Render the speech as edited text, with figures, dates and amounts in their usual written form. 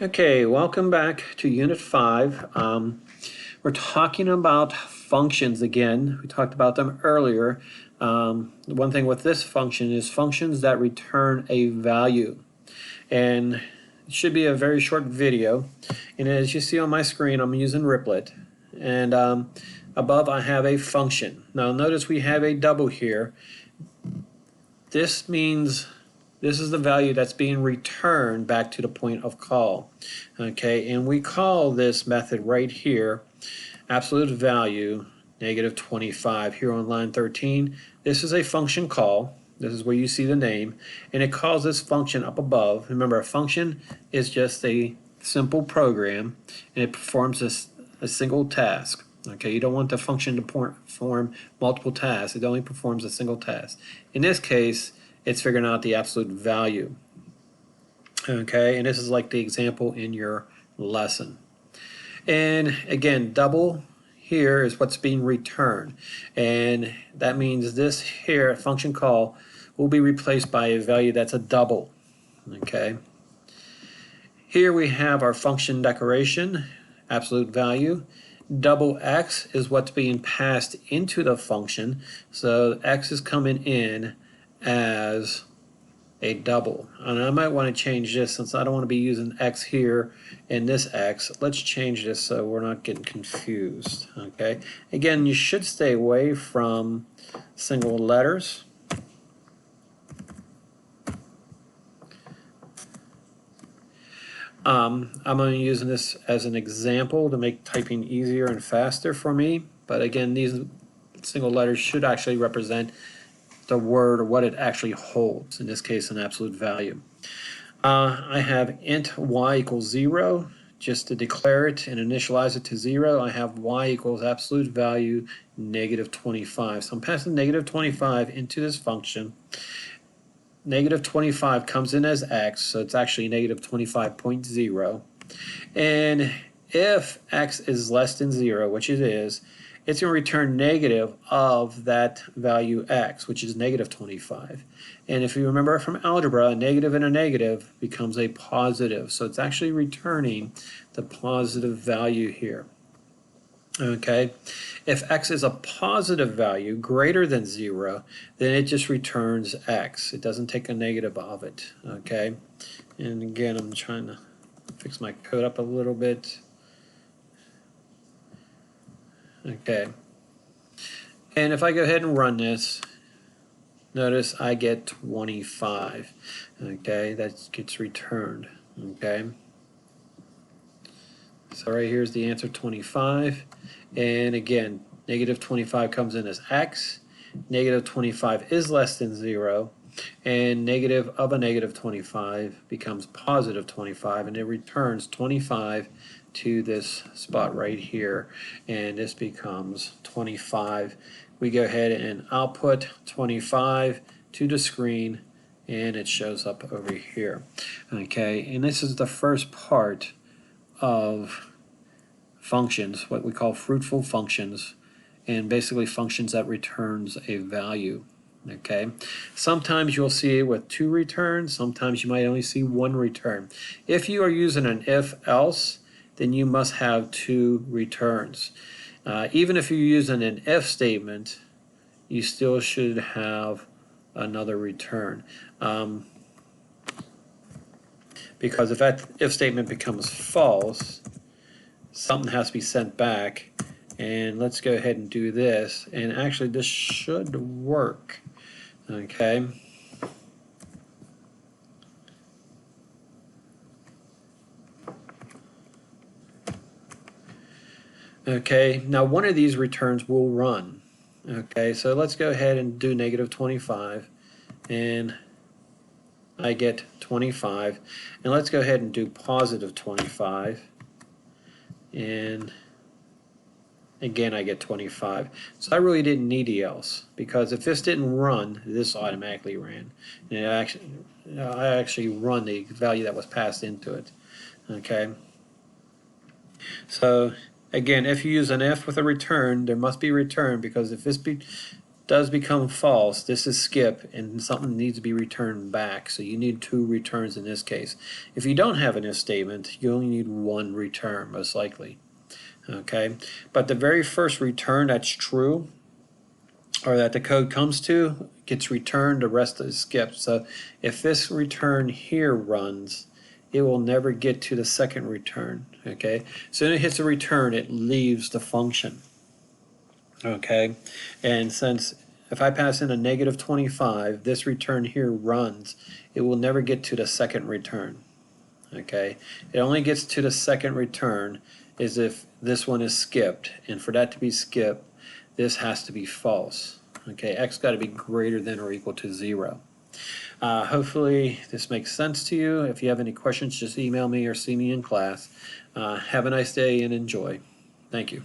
Okay, welcome back to Unit 5. We're talking about functions again. We talked about them earlier. One thing with this function is functions that return a value. And it should be a very short video. And as you see on my screen, I'm using Riplet. And above I have a function. Now notice we have a double here. This means this is the value that's being returned back to the point of call. Okay, and we call this method right here absolute value negative 25 here on line 13. This is a function call. This is where you see the name, and it calls this function up above. Remember, a function is just a simple program, and it performs a single task. Okay, you don't want the function to perform multiple tasks. It only performs a single task. In this case, it's figuring out the absolute value. Okay, and this is like the example in your lesson. And again, double here is what's being returned. And that means this here function call will be replaced by a value that's a double. Okay. Here we have our function declaration, absolute value. Double x is what's being passed into the function. So x is coming in as a double. And I might want to change this since I don't want to be using x here and this x. Let's change this so we're not getting confused. Okay. Again, you should stay away from single letters. I'm only using this as an example to make typing easier and faster for me. But again, these single letters should actually represent the word or what it actually holds, in this case an absolute value. I have int y equals 0 just to declare it and initialize it to 0. I have y equals absolute value negative 25. So I'm passing negative 25 into this function. Negative 25 comes in as x, so it's actually negative 25.0. And if x is less than 0, which it is, it's going to return negative of that value x, which is negative 25. And if you remember from algebra, a negative and a negative becomes a positive. So it's actually returning the positive value here. Okay, if x is a positive value greater than 0, then it just returns x. It doesn't take a negative of it. Okay, and again, I'm trying to fix my code up a little bit. Okay, and if I go ahead and run this, notice I get 25. Okay, that gets returned. Okay, so right here's the answer, 25. And again, negative 25 comes in as x. Negative 25 is less than 0. And negative of a negative 25 becomes positive 25. And it returns 25 to this spot right here. And this becomes 25. We go ahead and output 25 to the screen. And it shows up over here. Okay, and this is the first part of functions, what we call fruitful functions, and basically functions that returns a value. Okay, sometimes you'll see it with 2 returns, sometimes you might only see 1 return. If you are using an if-else, then you must have 2 returns. Even if you're using an if statement, you still should have another return. Because if that if statement becomes false, something has to be sent back. And let's go ahead and do this, and actually this should work. Okay, okay, now one of these returns will run. Okay, so let's go ahead and do negative 25, and I get 25. And let's go ahead and do positive 25, and again I get 25. So I really didn't need the else, because if this didn't run, this automatically ran. And I actually run the value that was passed into it. Okay, so again, if you use an if with a return, there must be return, because if this does become false, this is skip and something needs to be returned back. So you need 2 returns in this case. If you don't have an if statement, you only need 1 return most likely. Okay, but the very first return that's true, or that the code comes to, gets returned, the rest is skipped. So if this return here runs, it will never get to the second return. Okay, so when it hits a return, it leaves the function. Okay, and since if I pass in a -25, this return here runs, it will never get to the second return. Okay, it only gets to the second return is if this one is skipped, and for that to be skipped, this has to be false. Okay, x got to be greater than or equal to 0. Hopefully this makes sense to you. If you have any questions, just email me or see me in class. Have a nice day and enjoy. Thank you.